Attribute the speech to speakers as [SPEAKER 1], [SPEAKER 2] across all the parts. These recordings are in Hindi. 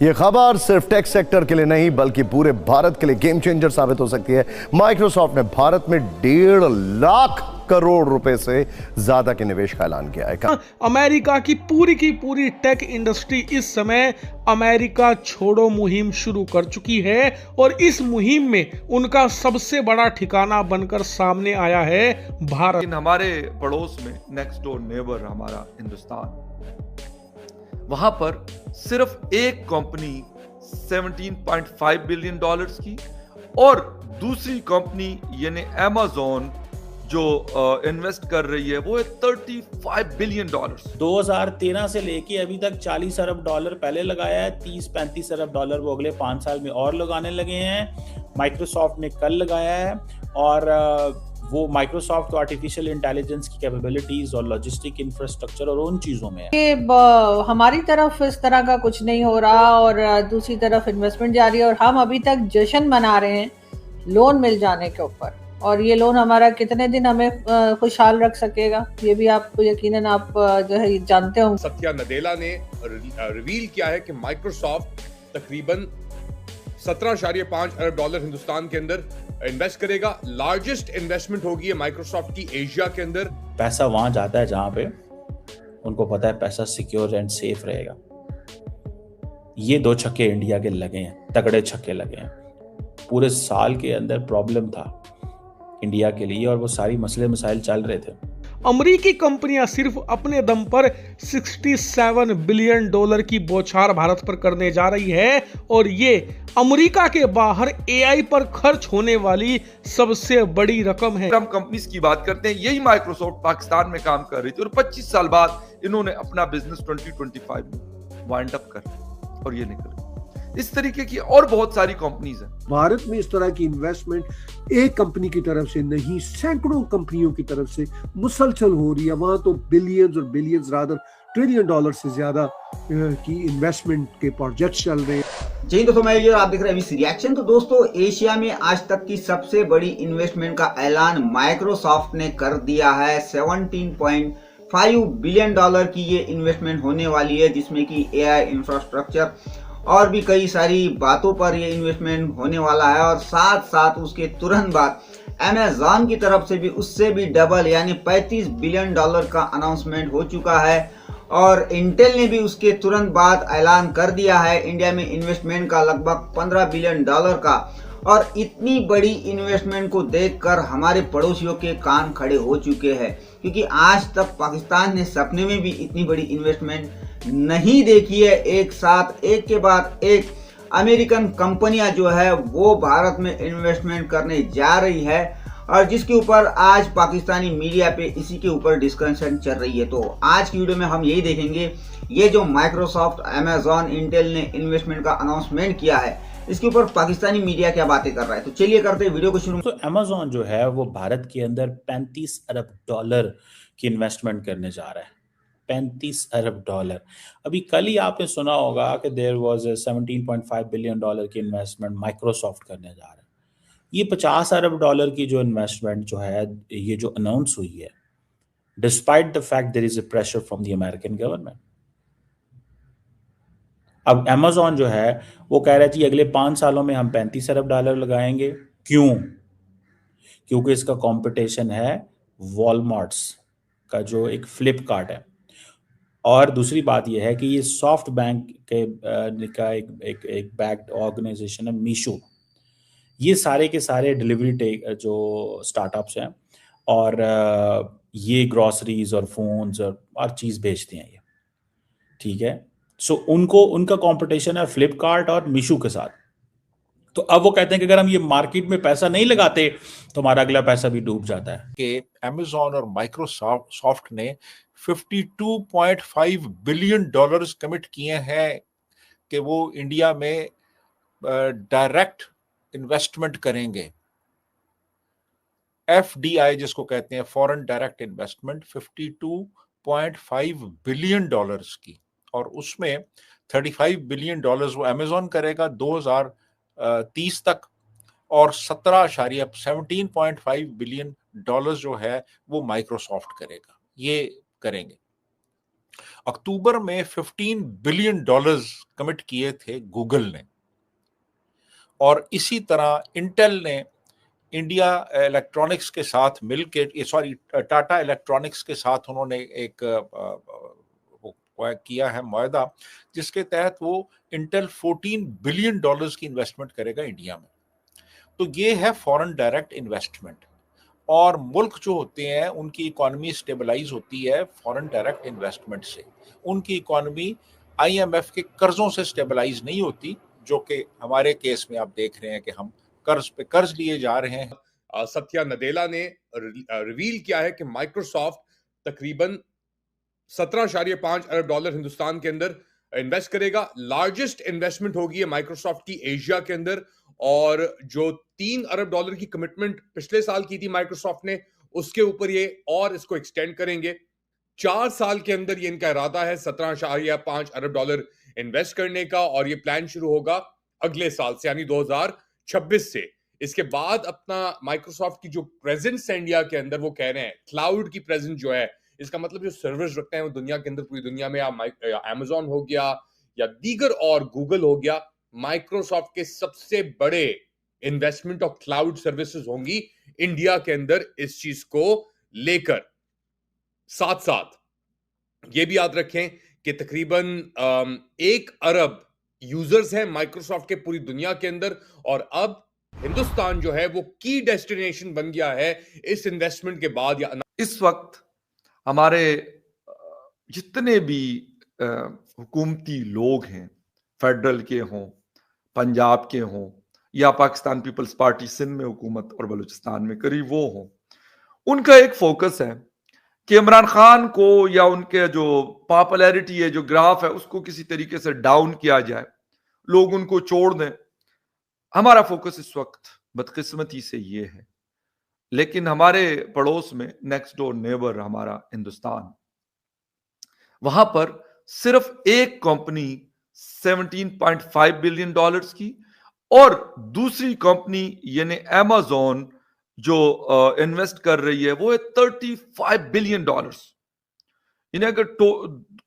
[SPEAKER 1] ये खबर सिर्फ टेक सेक्टर के लिए नहीं बल्कि पूरे भारत के लिए गेम चेंजर साबित हो सकती है। माइक्रोसॉफ्ट ने भारत में 1.5 लाख करोड़ रुपए से ज्यादा के निवेश का ऐलान किया है।
[SPEAKER 2] अमेरिका की पूरी टेक इंडस्ट्री इस समय अमेरिका छोड़ो मुहिम शुरू कर चुकी है और इस मुहिम में उनका सबसे बड़ा ठिकाना बनकर सामने आया है भारत।
[SPEAKER 3] लेकिन हमारे पड़ोस में नेक्स्ट डोर नेबर हमारा हिंदुस्तान, वहां पर सिर्फ एक कंपनी 17.5 बिलियन डॉलर्स की और दूसरी कंपनी यानी अमेज़न जो इन्वेस्ट कर रही है वो है 35 बिलियन डॉलर्स।
[SPEAKER 4] 2013 से लेके अभी तक 40 अरब डॉलर पहले लगाया है, 30-35 अरब डॉलर वो अगले 5 साल में और लगाने लगे हैं। माइक्रोसॉफ्ट ने कल लगाया है और वो माइक्रोसॉफ्ट तो आर्टिफिशियल इंटेलिजेंस की कैपेबिलिटीज और लॉजिस्टिक इंफ्रास्ट्रक्चर और उन चीज़ों में है।
[SPEAKER 5] हमारी तरफ इस तरह का कुछ नहीं हो रहा और दूसरी तरफ इन्वेस्टमेंट जारी है और हम अभी तक जश्न मना रहे हैं लोन मिल जाने के ऊपर। और ये लोन हमारा कितने दिन हमें खुशहाल रख सकेगा ये भी आप यकीनन आप जो है जानते हो।
[SPEAKER 6] सत्या नडेला ने रिवील किया है कि माइक्रोसॉफ्ट तकरीबन 17.5 अरब डॉलर हिंदुस्तान के अंदर इन्वेस्ट करेगा। लार्जेस्ट इन्वेस्टमेंट होगी माइक्रोसॉफ्ट की एशिया के अंदर।
[SPEAKER 4] पैसा वहां जाता है जहां पे उनको पता है पैसा सिक्योर एंड सेफ रहेगा। ये 2 छक्के इंडिया के लगे हैं, तगड़े छक्के लगे हैं। पूरे साल के अंदर प्रॉब्लम था इंडिया के लिए और वो सारी मसले मसाइल चल रहे थे।
[SPEAKER 2] अमेरिकी कंपनियां सिर्फ अपने दम पर 67 बिलियन डॉलर की बौछार भारत पर करने जा रही है और ये अमेरिका के बाहर एआई पर खर्च होने वाली सबसे बड़ी रकम है।
[SPEAKER 3] हम कंपनीज की बात करते हैं, यही माइक्रोसॉफ्ट पाकिस्तान में काम कर रही थी और 25 साल बाद इन्होंने अपना बिजनेस 2025 में वाइंड अप कर और ये निकल। इस तरीके की और बहुत सारी कंपनीज हैं।
[SPEAKER 7] भारत में इस तरह की इन्वेस्टमेंट एक कंपनी की तरफ से नहीं, सैकड़ों कंपनियों की तरफ से मुसलसल हो रही है। वहां तो बिलियंस और बिलियंस रादर ट्रिलियन डॉलर से ज्यादा की इन्वेस्टमेंट के प्रोजेक्ट्स चल रहे हैं।
[SPEAKER 8] जी दोस्तों, मैं आप देख रहे हैं अभी रिएक्शन। तो दोस्तों, एशिया में आज तक की सबसे बड़ी इन्वेस्टमेंट का ऐलान माइक्रोसॉफ्ट ने कर दिया है। 17.5 बिलियन डॉलर की ये इन्वेस्टमेंट होने वाली है, जिसमें कि एआई इंफ्रास्ट्रक्चर और भी कई सारी बातों पर ये इन्वेस्टमेंट होने वाला है। और साथ साथ उसके तुरंत बाद अमेज़न की तरफ से भी उससे भी डबल यानी 35 बिलियन डॉलर का अनाउंसमेंट हो चुका है। और इंटेल ने भी उसके तुरंत बाद ऐलान कर दिया है इंडिया में इन्वेस्टमेंट का लगभग 15 बिलियन डॉलर का। और इतनी बड़ी इन्वेस्टमेंट को देखकर हमारे पड़ोसियों के कान खड़े हो चुके हैं, क्योंकि आज तक पाकिस्तान ने सपने में भी इतनी बड़ी इन्वेस्टमेंट नहीं देखी है। एक साथ एक के बाद एक अमेरिकन कंपनियां जो है वो भारत में इन्वेस्टमेंट करने जा रही है और जिसके ऊपर आज पाकिस्तानी मीडिया पे इसी के ऊपर डिस्कशन चल रही है। तो आज की वीडियो में हम यही देखेंगे, ये जो माइक्रोसॉफ्ट, अमेज़न, इंटेल ने इन्वेस्टमेंट का अनाउंसमेंट किया है, इसके ऊपर पाकिस्तानी मीडिया क्या बातें कर रहा है। तो चलिए करते हैं वीडियो को शुरू।
[SPEAKER 4] तो अमेज़न जो है वो भारत के अंदर 35 अरब डॉलर की इन्वेस्टमेंट करने जा रहा है। 35 अरब डॉलर। अभी कल ही आपने सुना होगा कि देयर वाज 17.5 बिलियन डॉलर की इन्वेस्टमेंट माइक्रोसॉफ्ट करने जा रहा है। ये 50 अरब डॉलर की जो इन्वेस्टमेंट जो है ये जो अनाउंस हुई है, despite the fact there is a pressure from the American government. अब अमेज़न जो है वो कह रहा है कि अगले 5 सालों में हम 35 अरब डॉलर लगाएंगे। क्यों? क्योंकि इसका कंपटीशन है वॉलमार्ट्स का जो एक फ्लिपकार्ट है। और दूसरी बात यह है कि ये सॉफ्ट बैंक का एक बैक्ड ऑर्गेनाइजेशन है मीशो। ये सारे के सारे डिलीवरी जो स्टार्टअप्स हैं और ये ग्रॉसरीज और फोन्स और चीज़ बेचते हैं ये, ठीक है। सो उनका कंपटीशन है फ्लिपकार्ट और मीशो के साथ। तो अब वो कहते हैं कि अगर हम ये मार्केट में पैसा नहीं लगाते तो हमारा अगला पैसा भी डूब जाता है।
[SPEAKER 9] कि अमेज़न और माइक्रोसॉफ्ट ने 52.5 बिलियन डॉलर्स कमिट किए हैं कि वो इंडिया में डायरेक्ट इन्वेस्टमेंट करेंगे। एफडीआई जिसको कहते हैं, foreign direct investment, 52.5 billion dollars की। और उसमें 35 बिलियन डॉलर्स वो अमेज़न करेगा 2030 तक और 17.5 बिलियन डॉलर्स जो है वो माइक्रोसॉफ्ट करेगा। ये करेंगे। अक्टूबर में $15 बिलियन कमिट किए थे गूगल ने, और इसी तरह इंटेल ने इंडिया इलेक्ट्रॉनिक्स के साथ मिलकर, सॉरी टाटा इलेक्ट्रॉनिक्स के साथ उन्होंने एक किया है मुआहदा, जिसके तहत वो इंटेल $14 बिलियन की इन्वेस्टमेंट करेगा इंडिया में। तो ये है फॉरेन डायरेक्ट इन्वेस्टमेंट। और मुल्क जो होते हैं उनकी इकोनॉमी स्टेबलाइज होती है फॉरेन डायरेक्ट इन्वेस्टमेंट से। उनकी इकोनॉमी IMF के कर्जों से स्टेबलाइज नहीं होती, जो कि हमारे केस में आप देख रहे हैं कि हम कर्ज पे कर्ज लिए जा रहे हैं।
[SPEAKER 6] सत्या नडेला ने रिवील किया है कि माइक्रोसॉफ्ट तकरीबन 17.5 अरब डॉलर हिंदुस्तान के अंदर इन्वेस्ट करेगा। लार्जेस्ट इन्वेस्टमेंट होगी ये माइक्रोसॉफ्ट की एशिया के अंदर, और जो 3 अरब डॉलर की कमिटमेंट पिछले साल की थी माइक्रोसॉफ्ट ने, उसके ऊपर ये और इसको एक्सटेंड करेंगे। 4 साल के अंदर ये इनका इरादा है 17.5 अरब डॉलर इन्वेस्ट करने का, और ये प्लान शुरू होगा अगले साल से, यानी 2026 से। इसके बाद अपना माइक्रोसॉफ्ट की जो प्रेजेंस है इंडिया के अंदर, वो कह रहे हैं क्लाउड की प्रेजेंस जो है, इसका मतलब जो सर्वर्स रखते हैं वो दुनिया के अंदर, पूरी दुनिया में, या अमेजॉन हो गया या दीगर और गूगल हो गया, माइक्रोसॉफ्ट के सबसे बड़े इन्वेस्टमेंट ऑफ क्लाउड सर्विसेज होंगी इंडिया के अंदर इस चीज को लेकर। साथ साथ ये भी याद रखें कि तकरीबन 1 अरब यूजर्स हैं माइक्रोसॉफ्ट के पूरी दुनिया के अंदर, और अब हिंदुस्तान जो है वो की डेस्टिनेशन बन गया है इस इन्वेस्टमेंट के बाद। या
[SPEAKER 3] इस वक्त हमारे जितने भी हुकूमती लोग हैं, फेडरल के हों, पंजाब के हों, या पाकिस्तान पीपल्स पार्टी सिंध में हुकूमत और बलूचिस्तान में करीब वो हों, उनका एक फोकस है कि इमरान खान को या उनके जो पॉपुलैरिटी है, जो ग्राफ है, उसको किसी तरीके से डाउन किया जाए, लोग उनको छोड़ दें। हमारा फोकस इस वक्त बदकिस्मती से ये है। लेकिन हमारे पड़ोस में नेक्स्ट डोर नेबर हमारा हिंदुस्तान, वहां पर सिर्फ एक कंपनी $17.5 बिलियन की, और दूसरी कंपनी यानी अमेज़न जो इन्वेस्ट कर रही है वो है $35 बिलियन। इन्हें अगर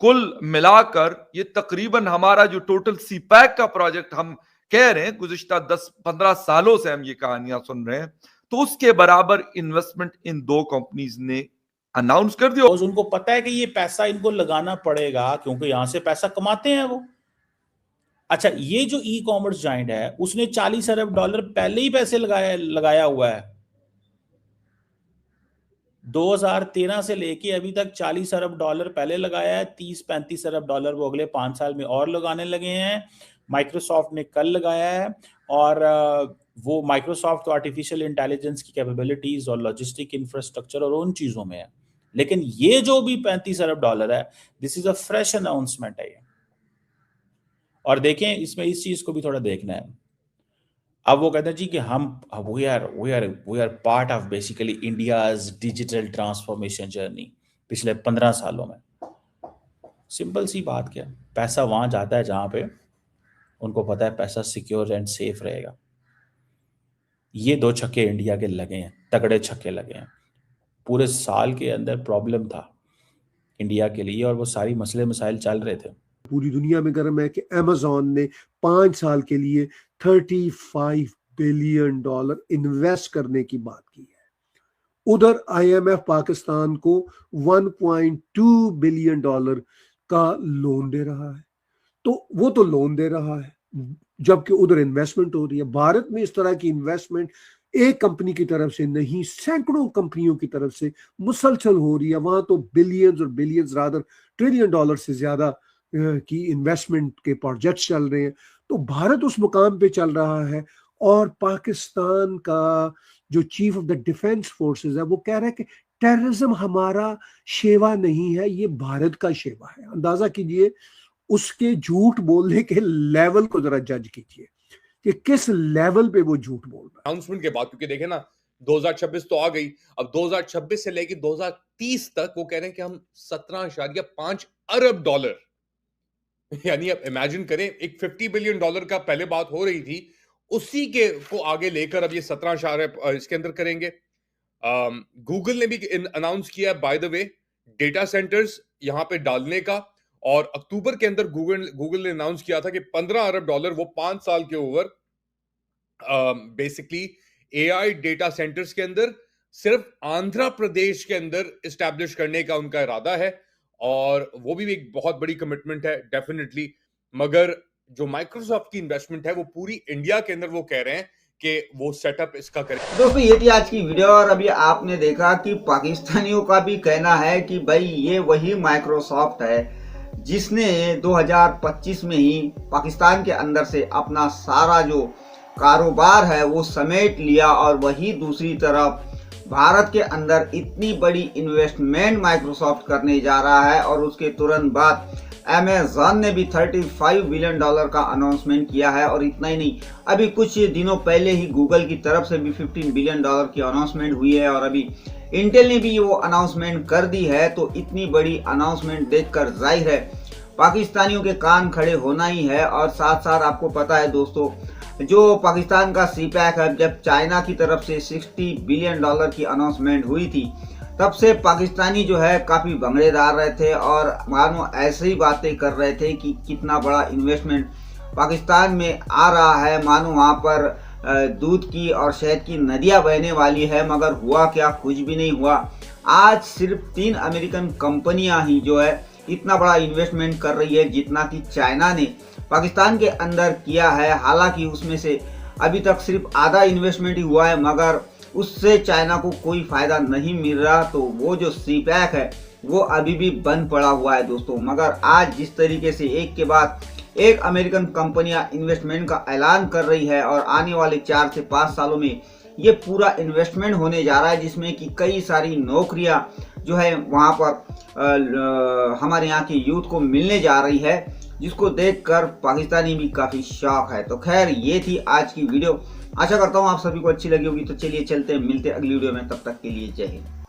[SPEAKER 3] कुल मिलाकर ये तकरीबन हमारा जो टोटल सीपैक का प्रोजेक्ट हम कह रहे हैं, गुज़िश्ता 10-15 सालों से हम ये कहानियां सुन रहे हैं, तो उसके बराबर इन्वेस्टमेंट इन दो कंपनीज ने अनाउंस कर दिया।
[SPEAKER 4] उनको पता है कि ये पैसा इनको लगाना पड़ेगा क्योंकि यहां से पैसा कमाते हैं वो। अच्छा, ये जो ई कॉमर्स जाइंट है उसने $40 अरब पहले ही पैसे लगाया हुआ है। 2013 से लेके अभी तक $40 अरब पहले लगाया है, 30-35 अरब वो अगले 5 साल में और लगाने लगे हैं। माइक्रोसॉफ्ट ने कल लगाया है, और वो माइक्रोसॉफ्ट तो आर्टिफिशियल इंटेलिजेंस की कैपेबिलिटीज और लॉजिस्टिक इंफ्रास्ट्रक्चर और उन चीजों में है। लेकिन ये जो भी $35 अरब है, this is a fresh announcement है ये। और देखें, इसमें इस चीज को भी थोड़ा देखना है। अब वो कहते हैं जी कि हम we are part of basically India's digital transformation journey पिछले 15 सालों में। सिंपल सी बात क्या, पैसा वहां जाता है जहां पे उनको पता है पैसा सिक्योर एंड सेफ रहेगा। ये 2 छक्के इंडिया के लगे हैं, तगड़े छक्के लगे हैं। पूरे साल के अंदर प्रॉब्लम था इंडिया के लिए, और वो सारी मसले मसाइल चल रहे थे।
[SPEAKER 7] पूरी दुनिया में गर्म है कि अमेज़न ने 5 साल के लिए $35 बिलियन इन्वेस्ट करने की बात की है। उधर IMF पाकिस्तान को $1.2 बिलियन का लोन दे रहा है। तो वो तो लोन दे रहा है, जबकि उधर इन्वेस्टमेंट हो रही है। भारत में इस तरह की इन्वेस्टमेंट एक कंपनी की तरफ से नहीं, सैकड़ों कंपनियों की तरफ से मुसलसल हो रही है। वहां तो बिलियंस और बिलियंस रादर $ट्रिलियन से ज्यादा की इन्वेस्टमेंट के प्रोजेक्ट्स चल रहे हैं। तो भारत उस मुकाम पे चल रहा है, और पाकिस्तान का जो chief of the defence forces है वो कह रहा है कि टेररिज्म हमारा शेवा नहीं है, ये भारत का शेवा है। अंदाजा कीजिए उसके झूठ बोलने के लेवल को जरा जज कीजिए कि किस लेवल पे वो झूठ बोल रहा है।
[SPEAKER 6] अनाउंसमेंट के बाद, क्योंकि देखें ना 2026 तो आ गई, अब 2026 से लेकर 2030 तक वो कह रहे हैं कि हम $17.5 अरब, यानी आप इमेजिन करें, एक $50 बिलियन का पहले बात हो रही थी, उसी के को आगे लेकर अब ये 17 इसके अंदर करेंगे। गूगल ने भी अनाउंस किया, by the way, data centres यहां पे डालने का, और अक्टूबर के अंदर गूगल ने अनाउंस किया था कि $15 अरब वो 5 साल के over basically AI data centres के अंदर सिर्फ आंध्र प्रदेश के अंदर इस्टेब्लिश करने का उनका इरादा है, और वो भी एक बहुत बड़ी कमिटमेंट है डेफिनेटली। मगर जो माइक्रोसॉफ्ट की इन्वेस्टमेंट है वो पूरी इंडिया के अंदर वो कह रहे हैं कि वो सेटअप इसका करें।
[SPEAKER 8] दोस्तों ये थी आज की वीडियो, और अभी आपने देखा कि पाकिस्तानियों का भी कहना है कि भाई ये वही माइक्रोसॉफ्ट है जिसने 2025 में ही पाकिस्तान के अंदर से अपना सारा जो कारोबार है वो समेट लिया, और वही दूसरी तरफ भारत के अंदर इतनी बड़ी इन्वेस्टमेंट माइक्रोसॉफ्ट करने जा रहा है। और उसके तुरंत बाद अमेज़न ने भी $35 बिलियन का अनाउंसमेंट किया है। और इतना ही नहीं, अभी कुछ दिनों पहले ही गूगल की तरफ से भी $15 बिलियन की अनाउंसमेंट हुई है, और अभी इंटेल ने भी वो अनाउंसमेंट कर दी है। तो इतनी बड़ी अनाउंसमेंट देखकर जाहिर है पाकिस्तानियों के कान खड़े होना ही है। और साथ साथ आपको पता है दोस्तों, जो पाकिस्तान का सीपैक है, जब चाइना की तरफ से $60 बिलियन की अनाउंसमेंट हुई थी, तब से पाकिस्तानी जो है काफ़ी भंगड़ेदार रहे थे, और मानो ऐसे ही बातें कर रहे थे कि कितना बड़ा इन्वेस्टमेंट पाकिस्तान में आ रहा है, मानो वहाँ पर दूध की और शहद की नदियाँ बहने वाली है। मगर हुआ क्या, कुछ भी नहीं हुआ। आज सिर्फ 3 अमेरिकन कंपनियां ही जो है इतना बड़ा इन्वेस्टमेंट कर रही है जितना कि चाइना ने पाकिस्तान के अंदर किया है। हालांकि उसमें से अभी तक सिर्फ आधा इन्वेस्टमेंट ही हुआ है, मगर उससे चाइना को कोई फायदा नहीं मिल रहा। तो वो जो सीपैक है वो अभी भी बंद पड़ा हुआ है दोस्तों। मगर आज जिस तरीके से एक के बाद एक अमेरिकन कंपनियां इन्वेस्टमेंट का ऐलान कर रही है, और आने वाले 4 से 5 सालों में ये पूरा इन्वेस्टमेंट होने जा रहा है, जिसमें कि कई सारी नौकरियां जो है वहाँ पर हमारे यहाँ के यूथ को मिलने जा रही है, जिसको देखकर पाकिस्तानी भी काफ़ी शॉक है। तो खैर ये थी आज की वीडियो, आशा करता हूँ आप सभी को अच्छी लगी होगी। तो चलिए चलते हैं, मिलते हैं अगली वीडियो में, तब तक के लिए जय हिंद।